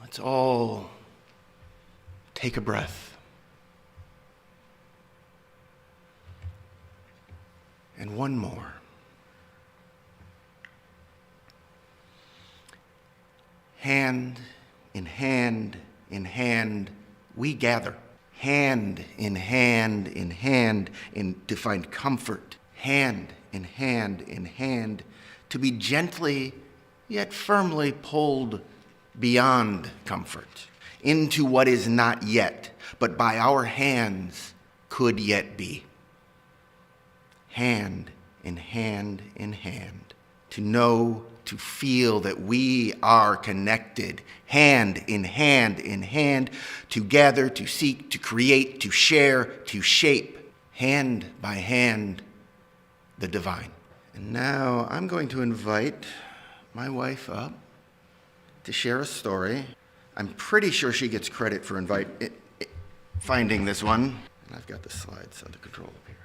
Let's all take a breath. And one more. Hand in hand in hand, we gather. Hand in hand in hand to find comfort. Hand in hand to be gently yet firmly pulled beyond comfort into what is not yet, but by our hands could yet be. Hand in hand in hand, to know, to feel that we are connected, hand in hand, to gather, to seek, to create, to share, to shape, hand by hand, the divine. And now I'm going to invite my wife up to share a story. I'm pretty sure she gets credit for finding this one. And I've got the slides under control up here.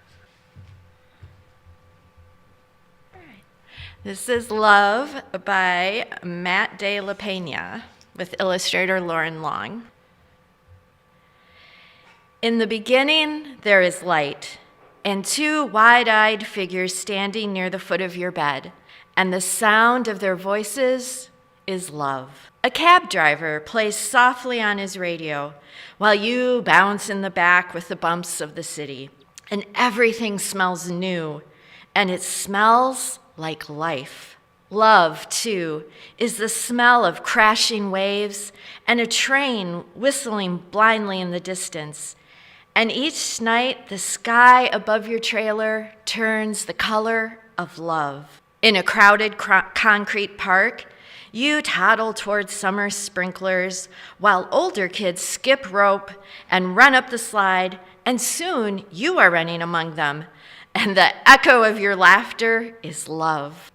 This is Love by Matt de la Peña with illustrator Lauren Long. In the beginning, there is light, and two wide-eyed figures standing near the foot of your bed, and the sound of their voices is love. A cab driver plays softly on his radio while you bounce in the back with the bumps of the city, and everything smells new, and it smells like life. Love, too, is the smell of crashing waves and a train whistling blindly in the distance. And each night, the sky above your trailer turns the color of love. In a crowded concrete park, you toddle towards summer sprinklers while older kids skip rope and run up the slide, and soon you are running among them. And the echo of your laughter is love.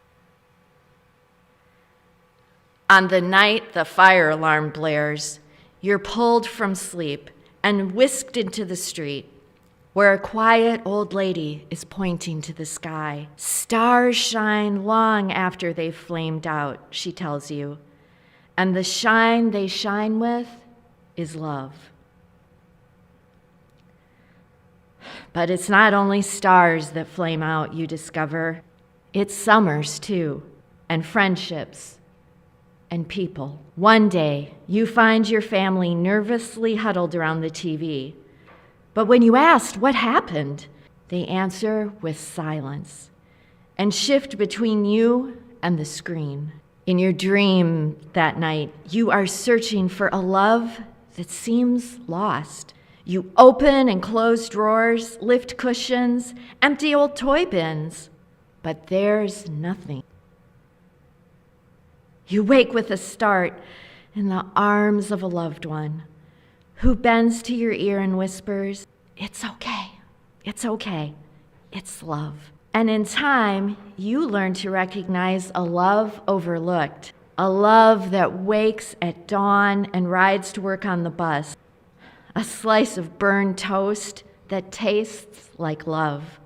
On the night the fire alarm blares, you're pulled from sleep and whisked into the street, where a quiet old lady is pointing to the sky. Stars shine long after they've flamed out, she tells you, and the shine they shine with is love. But it's not only stars that flame out, you discover. It's summers, too, and friendships, and people. One day, you find your family nervously huddled around the TV. But when you asked what happened, they answer with silence and shift between you and the screen. In your dream that night, you are searching for a love that seems lost. You open and close drawers, lift cushions, empty old toy bins, but there's nothing. You wake with a start in the arms of a loved one who bends to your ear and whispers, "It's okay, it's okay, it's love." And in time, you learn to recognize a love overlooked, a love that wakes at dawn and rides to work on the bus, a slice of burned toast that tastes like love.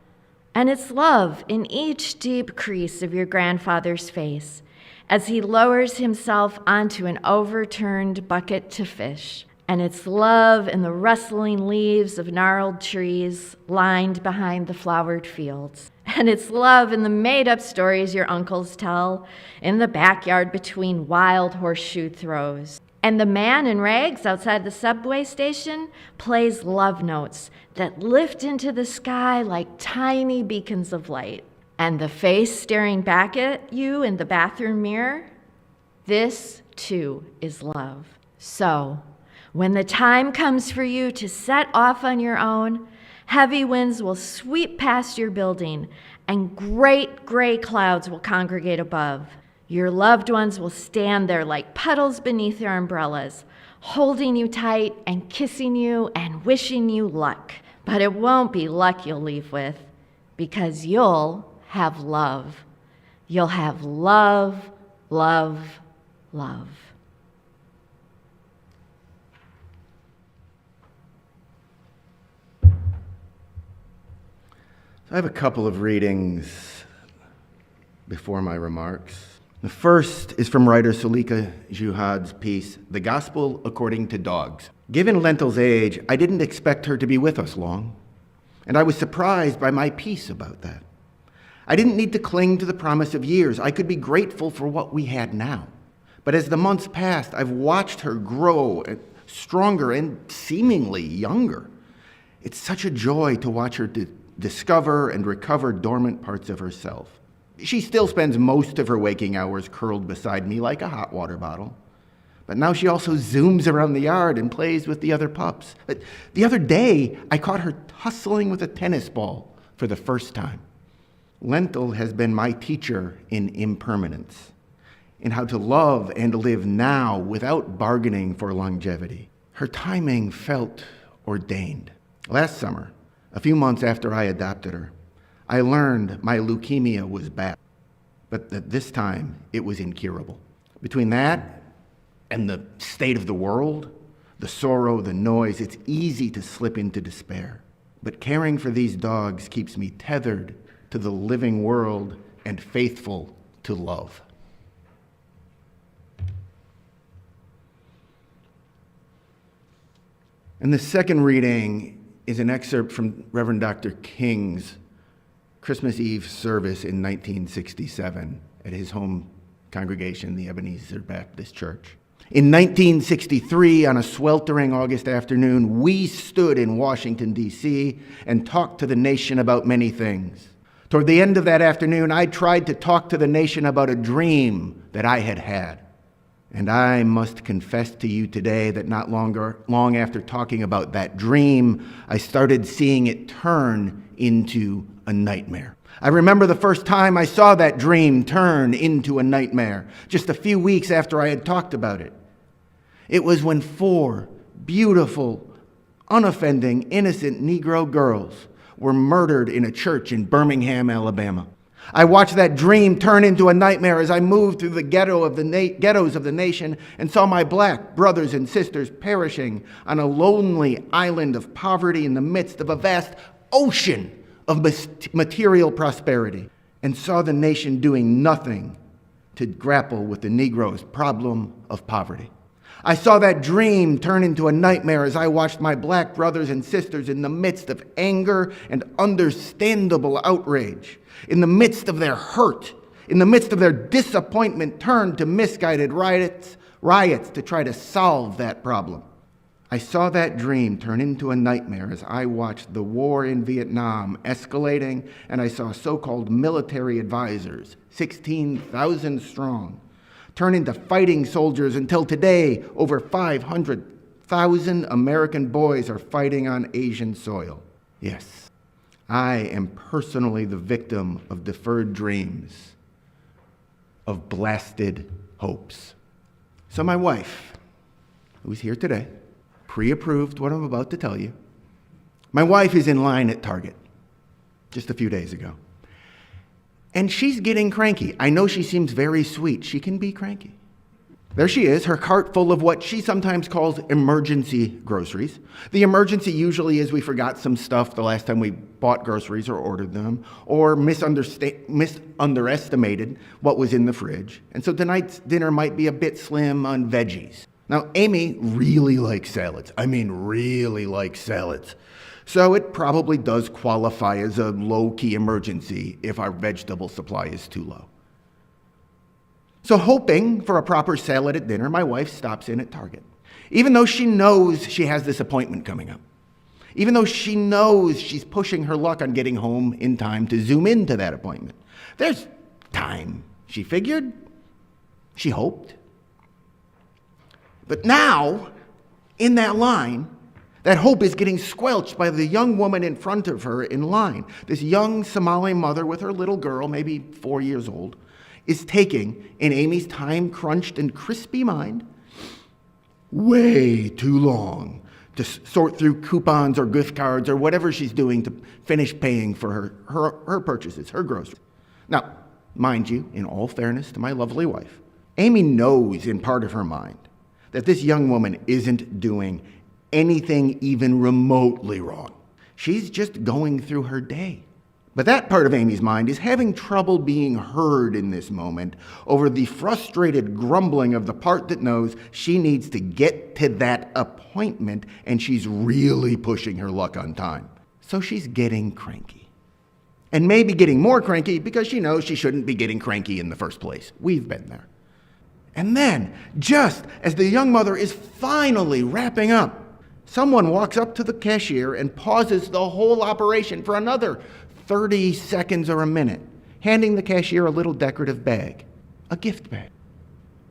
And it's love in each deep crease of your grandfather's face as he lowers himself onto an overturned bucket to fish. And it's love in the rustling leaves of gnarled trees lined behind the flowered fields. And it's love in the made-up stories your uncles tell in the backyard between wild horseshoe throws. And the man in rags outside the subway station plays love notes that lift into the sky like tiny beacons of light. And the face staring back at you in the bathroom mirror, this too is love. So, when the time comes for you to set off on your own, heavy winds will sweep past your building and great gray clouds will congregate above. Your loved ones will stand there like puddles beneath their umbrellas, holding you tight and kissing you and wishing you luck. But it won't be luck you'll leave with, because you'll have love. You'll have love, love, love. I have a couple of readings before my remarks. The first is from writer Sulika Juhad's piece, The Gospel According to Dogs. Given Lentil's age, I didn't expect her to be with us long, and I was surprised by my piece about that. I didn't need to cling to the promise of years. I could be grateful for what we had now. But as the months passed, I've watched her grow stronger and seemingly younger. It's such a joy to watch her discover and recover dormant parts of herself. She still spends most of her waking hours curled beside me like a hot water bottle. But now she also zooms around the yard and plays with the other pups. The other day, I caught her tussling with a tennis ball for the first time. Lentil has been my teacher in impermanence, in how to love and live now without bargaining for longevity. Her timing felt ordained. Last summer, a few months after I adopted her, I learned my leukemia was bad, but that this time it was incurable. Between that and the state of the world, the sorrow, the noise, it's easy to slip into despair. But caring for these dogs keeps me tethered to the living world and faithful to love. And the second reading is an excerpt from Reverend Dr. King's Christmas Eve service in 1967 at his home congregation, the Ebenezer Baptist Church. In 1963, on a sweltering August afternoon, we stood in Washington, D.C. and talked to the nation about many things. Toward the end of that afternoon, I tried to talk to the nation about a dream that I had had. And I must confess to you today that not long after talking about that dream, I started seeing it turn into a nightmare. I remember the first time I saw that dream turn into a nightmare, just a few weeks after I had talked about it. It was when 4 beautiful, unoffending, innocent Negro girls were murdered in a church in Birmingham, Alabama. I watched that dream turn into a nightmare as I moved through the ghettos of the nation and saw my black brothers and sisters perishing on a lonely island of poverty in the midst of a vast ocean of material prosperity, and saw the nation doing nothing to grapple with the Negro's problem of poverty. I saw that dream turn into a nightmare as I watched my black brothers and sisters in the midst of anger and understandable outrage, in the midst of their hurt, in the midst of their disappointment, turn to misguided riots to try to solve that problem. I saw that dream turn into a nightmare as I watched the war in Vietnam escalating, and I saw so-called military advisors, 16,000 strong, turn into fighting soldiers until today over 500,000 American boys are fighting on Asian soil. Yes, I am personally the victim of deferred dreams, of blasted hopes. So my wife, who's here today, pre-approved what I'm about to tell you. My wife is in line at Target just a few days ago. And she's getting cranky. I know she seems very sweet. She can be cranky. There she is, her cart full of what she sometimes calls emergency groceries. The emergency usually is we forgot some stuff the last time we bought groceries or ordered them, or underestimated what was in the fridge. And so tonight's dinner might be a bit slim on veggies. Now, Amy really likes salads. Really likes salads. So it probably does qualify as a low-key emergency if our vegetable supply is too low. So hoping for a proper salad at dinner, my wife stops in at Target. Even though she knows she has this appointment coming up. Even though she knows she's pushing her luck on getting home in time to zoom into that appointment. There's time, she figured. She hoped. But now, in that line, that hope is getting squelched by the young woman in front of her in line. This young Somali mother with her little girl, maybe 4 years old, is taking, in Amy's time-crunched and crispy mind, way too long to sort through coupons or gift cards or whatever she's doing to finish paying for her purchases, her groceries. Now, mind you, in all fairness to my lovely wife, Amy knows in part of her mind that this young woman isn't doing anything even remotely wrong. She's just going through her day. But that part of Amy's mind is having trouble being heard in this moment over the frustrated grumbling of the part that knows she needs to get to that appointment and she's really pushing her luck on time. So she's getting cranky. And maybe getting more cranky because she knows she shouldn't be getting cranky in the first place. We've been there. And then, just as the young mother is finally wrapping up, someone walks up to the cashier and pauses the whole operation for another 30 seconds or a minute, handing the cashier a little decorative bag, a gift bag.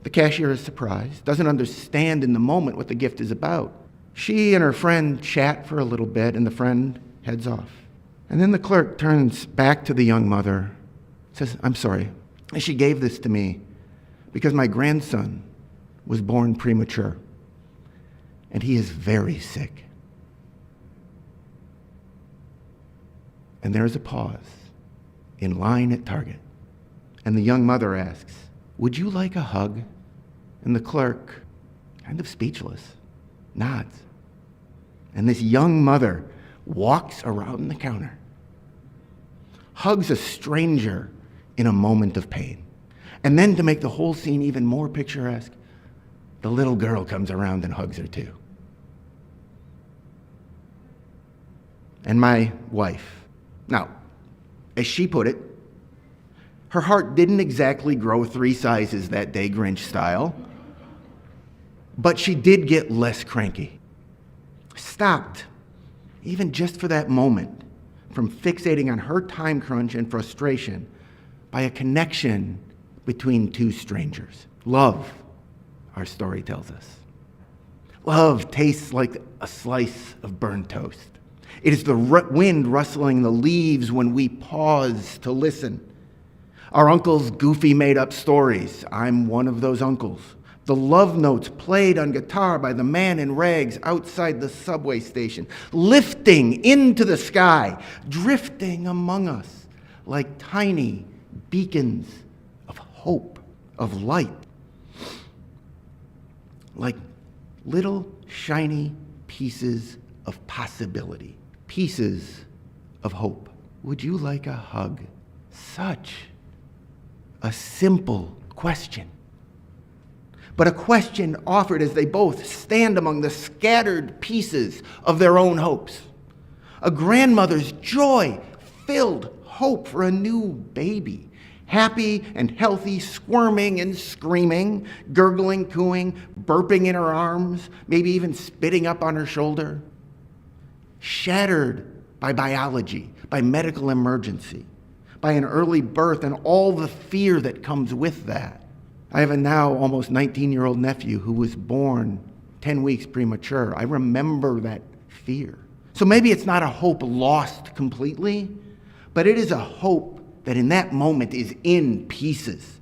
The cashier is surprised, doesn't understand in the moment what the gift is about. She and her friend chat for a little bit, and the friend heads off. And then the clerk turns back to the young mother, says, "I'm sorry, she gave this to me because my grandson was born premature, and he is very sick." And there is a pause in line at Target. And the young mother asks, "Would you like a hug?" And the clerk, kind of speechless, nods. And this young mother walks around the counter, hugs a stranger in a moment of pain. And then to make the whole scene even more picturesque, the little girl comes around and hugs her too. And my wife, now, as she put it, her heart didn't exactly grow 3 sizes that day, Grinch style, but she did get less cranky. Stopped, even just for that moment, from fixating on her time crunch and frustration by a connection between 2 strangers. Love, our story tells us. Love tastes like a slice of burned toast. It is the wind rustling the leaves when we pause to listen. Our uncle's goofy made-up stories. I'm one of those uncles. The love notes played on guitar by the man in rags outside the subway station, lifting into the sky, drifting among us like tiny beacons of hope, of light, like little shiny pieces of possibility. Pieces of hope. Would you like a hug? Such a simple question. But a question offered as they both stand among the scattered pieces of their own hopes. A grandmother's joy-filled hope for a new baby. Happy and healthy, squirming and screaming, gurgling, cooing, burping in her arms, maybe even spitting up on her shoulder. Shattered by biology, by medical emergency, by an early birth and all the fear that comes with that. I have a now almost 19-year-old nephew who was born 10 weeks premature. I remember that fear. So maybe it's not a hope lost completely, but it is a hope that in that moment is in pieces.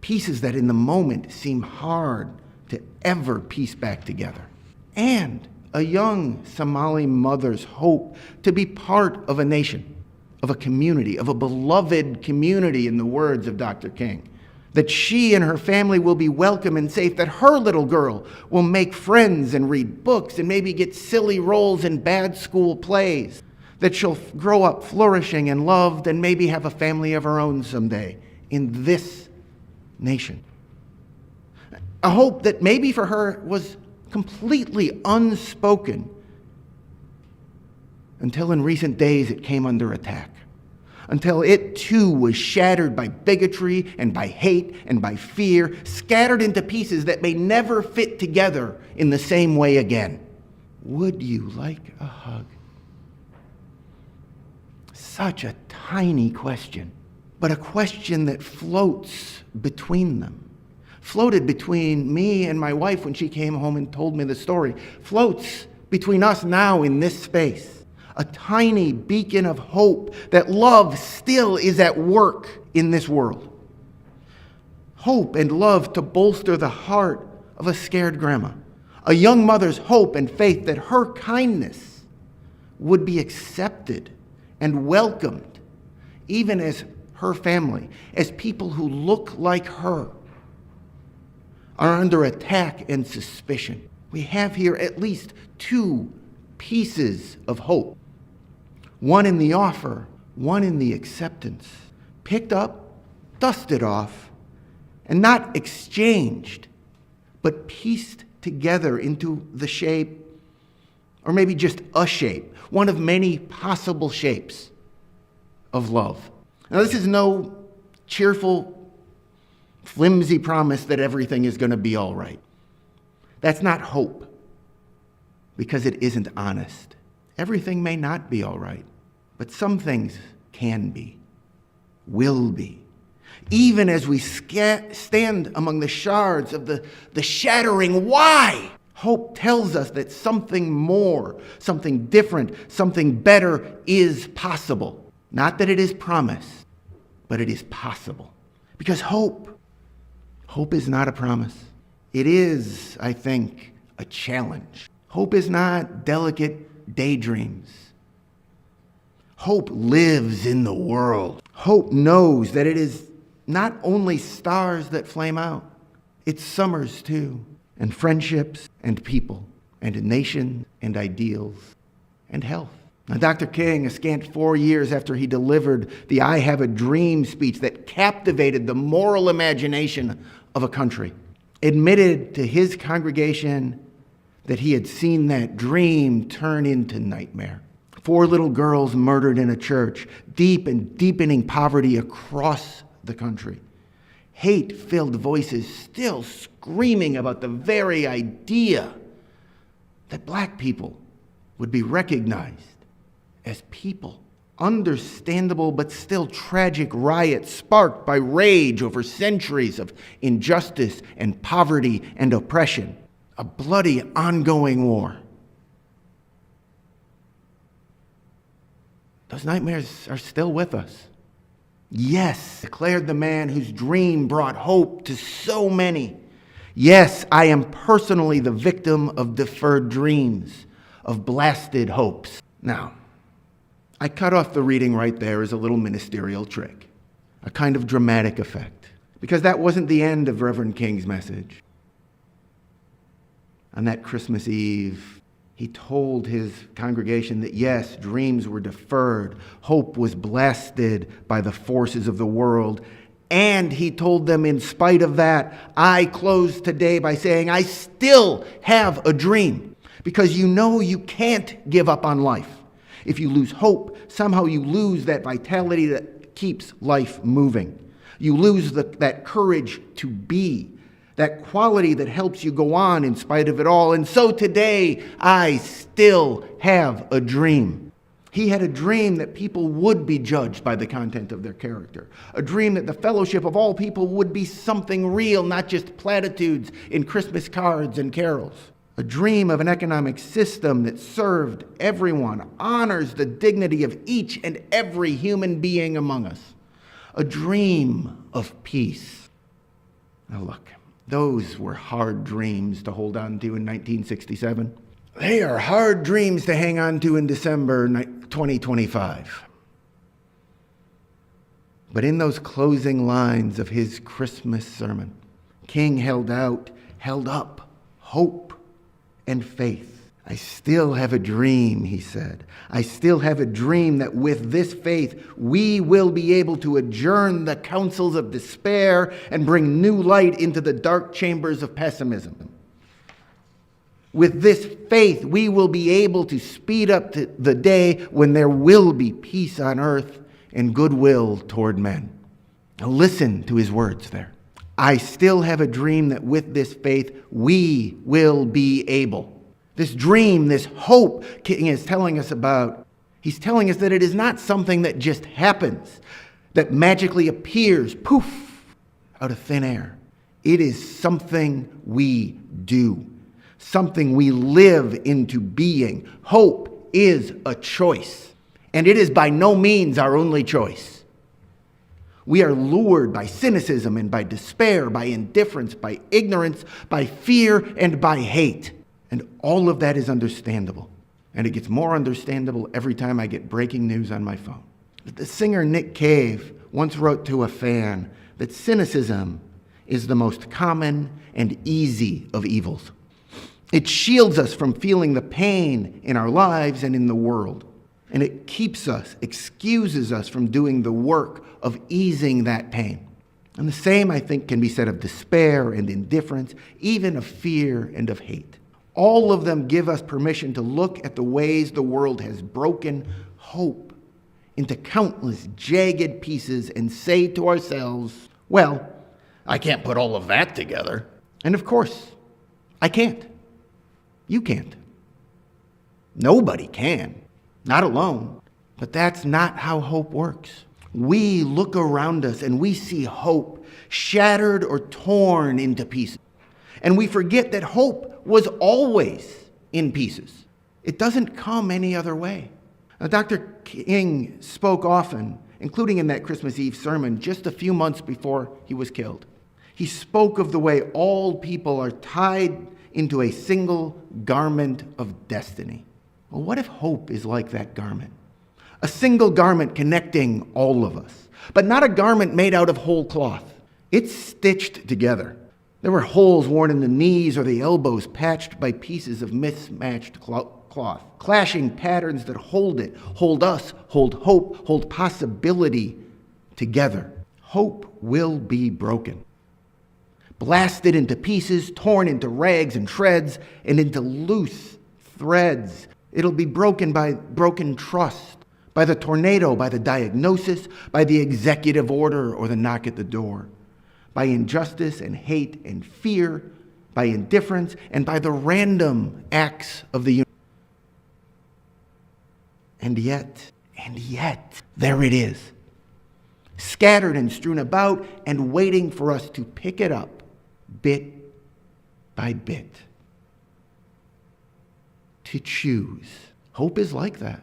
Pieces that in the moment seem hard to ever piece back together. And a young Somali mother's hope to be part of a nation, of a community, of a beloved community, in the words of Dr. King. That she and her family will be welcome and safe, that her little girl will make friends and read books and maybe get silly roles in bad school plays, that she'll grow up flourishing and loved and maybe have a family of her own someday in this nation. A hope that maybe for her was completely unspoken until in recent days it came under attack, until it too was shattered by bigotry and by hate and by fear, scattered into pieces that may never fit together in the same way again. Would you like a hug? Such a tiny question, but a question that floats between them. Floated between me and my wife when she came home and told me the story. Floats between us now in this space. A tiny beacon of hope that love still is at work in this world. Hope and love to bolster the heart of a scared grandma. A young mother's hope and faith that her kindness would be accepted and welcomed, even as her family, as people who look like her, are under attack and suspicion. We have here at least 2 pieces of hope. one in the offer, one in the acceptance. Picked up, dusted off, and not exchanged, but pieced together into the shape, or maybe just a shape, one of many possible shapes of love. Now, this is no cheerful, flimsy promise that everything is going to be all right. That's not hope, because it isn't honest. Everything may not be all right, but some things can be, will be. Even as we stand among the shards of the shattering why, hope tells us that something more, something different, something better is possible. Not that it is promised, but it is possible. Because hope is not a promise. It is, I think, a challenge. Hope is not delicate daydreams. Hope lives in the world. Hope knows that it is not only stars that flame out, it's summers too, and friendships and people, and nations and ideals, and health. Now, Dr. King, a scant 4 years after he delivered the I Have a Dream speech that captivated the moral imagination of a country, admitted to his congregation that he had seen that dream turn into nightmare. 4 little girls murdered in a church, deep and deepening poverty across the country. Hate-filled voices still screaming about the very idea that black people would be recognized as people. Understandable but still tragic riots sparked by rage over centuries of injustice and poverty and oppression. A bloody ongoing war. Those nightmares are still with us. Yes, declared the man whose dream brought hope to so many. Yes, I am personally the victim of deferred dreams, of blasted hopes. Now, I cut off the reading right there as a little ministerial trick, a kind of dramatic effect, because that wasn't the end of Reverend King's message. On that Christmas Eve, he told his congregation that yes, dreams were deferred, hope was blasted by the forces of the world, and he told them, in spite of that, I close today by saying I still have a dream, because you know you can't give up on life. If you lose hope, somehow you lose that vitality that keeps life moving. You lose that courage to be, that quality that helps you go on in spite of it all. And so today, I still have a dream. He had a dream that people would be judged by the content of their character. A dream that the fellowship of all people would be something real, not just platitudes in Christmas cards and carols. A dream of an economic system that served everyone, honors the dignity of each and every human being among us. A dream of peace. Now look, those were hard dreams to hold on to in 1967. They are hard dreams to hang on to in December 2025. But in those closing lines of his Christmas sermon, King held up hope and faith. I still have a dream, he said. I still have a dream that with this faith, we will be able to adjourn the councils of despair and bring new light into the dark chambers of pessimism. With this faith, we will be able to speed up to the day when there will be peace on earth and goodwill toward men. Now listen to his words there. I still have a dream that with this faith, we will be able. This dream, this hope King is telling us about, he's telling us that it is not something that just happens, that magically appears, poof, out of thin air. It is something we do, something we live into being. Hope is a choice, and it is by no means our only choice. We are lured by cynicism and by despair, by indifference, by ignorance, by fear, and by hate. And all of that is understandable. And it gets more understandable every time I get breaking news on my phone. The singer Nick Cave once wrote to a fan that cynicism is the most common and easy of evils. It shields us from feeling the pain in our lives and in the world. And it keeps us, excuses us from doing the work of easing that pain. And the same, I think, can be said of despair and indifference, even of fear and of hate. All of them give us permission to look at the ways the world has broken hope into countless jagged pieces and say to ourselves, well, I can't put all of that together. And of course, I can't. You can't. Nobody can. Not alone. But that's not how hope works. We look around us and we see hope shattered or torn into pieces. And we forget that hope was always in pieces. It doesn't come any other way. Now, Dr. King spoke often, including in that Christmas Eve sermon just a few months before he was killed. He spoke of the way all people are tied into a single garment of destiny. Well, what if hope is like that garment? A single garment connecting all of us, but not a garment made out of whole cloth. It's stitched together. There were holes worn in the knees or the elbows, patched by pieces of mismatched cloth, clashing patterns that hold it, hold us, hold hope, hold possibility together. Hope will be broken. Blasted into pieces, torn into rags and shreds, and into loose threads. It'll be broken by broken trust, by the tornado, by the diagnosis, by the executive order or the knock at the door, by injustice and hate and fear, by indifference, and by the random acts of the universe. And yet, there it is, scattered and strewn about and waiting for us to pick it up bit by bit, to choose. Hope is like that.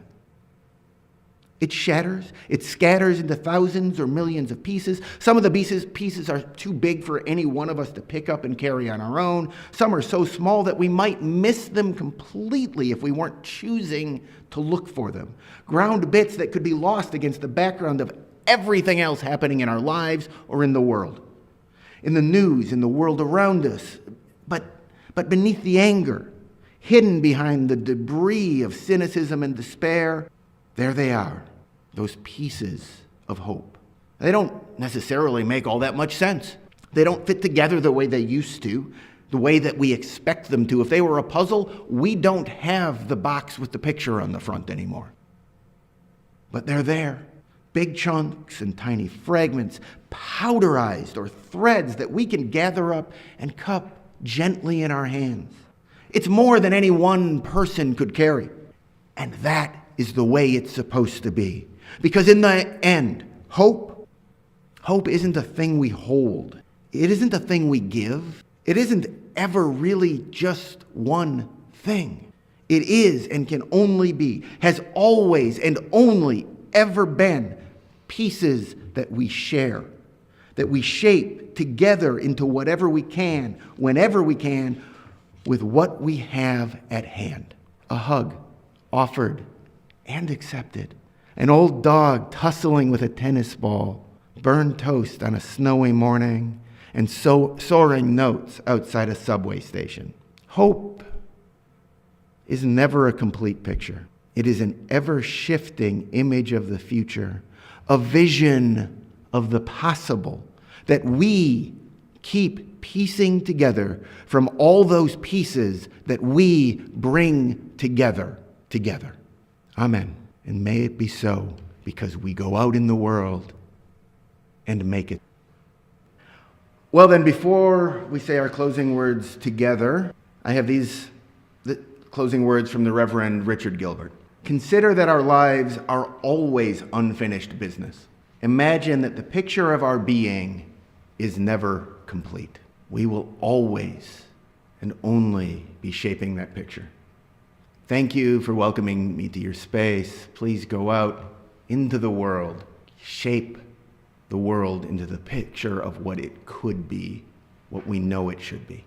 It shatters, it scatters into thousands or millions of pieces. Some of the pieces are too big for any one of us to pick up and carry on our own. Some are so small that we might miss them completely if we weren't choosing to look for them. Ground bits that could be lost against the background of everything else happening in our lives or in the world. In the news, in the world around us, but beneath the anger, hidden behind the debris of cynicism and despair, there they are, those pieces of hope. They don't necessarily make all that much sense. They don't fit together the way they used to, the way that we expect them to. If they were a puzzle, we don't have the box with the picture on the front anymore. But they're there, big chunks and tiny fragments, powderized or threads that we can gather up and cup gently in our hands. It's more than any one person could carry. And that is the way it's supposed to be. Because in the end, hope isn't a thing we hold. It isn't a thing we give. It isn't ever really just one thing. It is and can only be, has always and only ever been, pieces that we share, that we shape together into whatever we can, whenever we can, with what we have at hand. A hug offered and accepted. An old dog tussling with a tennis ball, burned toast on a snowy morning, and soaring notes outside a subway station. Hope is never a complete picture. It is an ever-shifting image of the future, a vision of the possible that we keep piecing together from all those pieces that we bring together. Amen. And may it be so, because we go out in the world and make it. Well then, before we say our closing words together, I have the closing words from the Reverend Richard Gilbert. Consider that our lives are always unfinished business. Imagine that the picture of our being is never complete. We will always and only be shaping that picture. Thank you for welcoming me to your space. Please go out into the world, shape the world into the picture of what it could be, what we know it should be.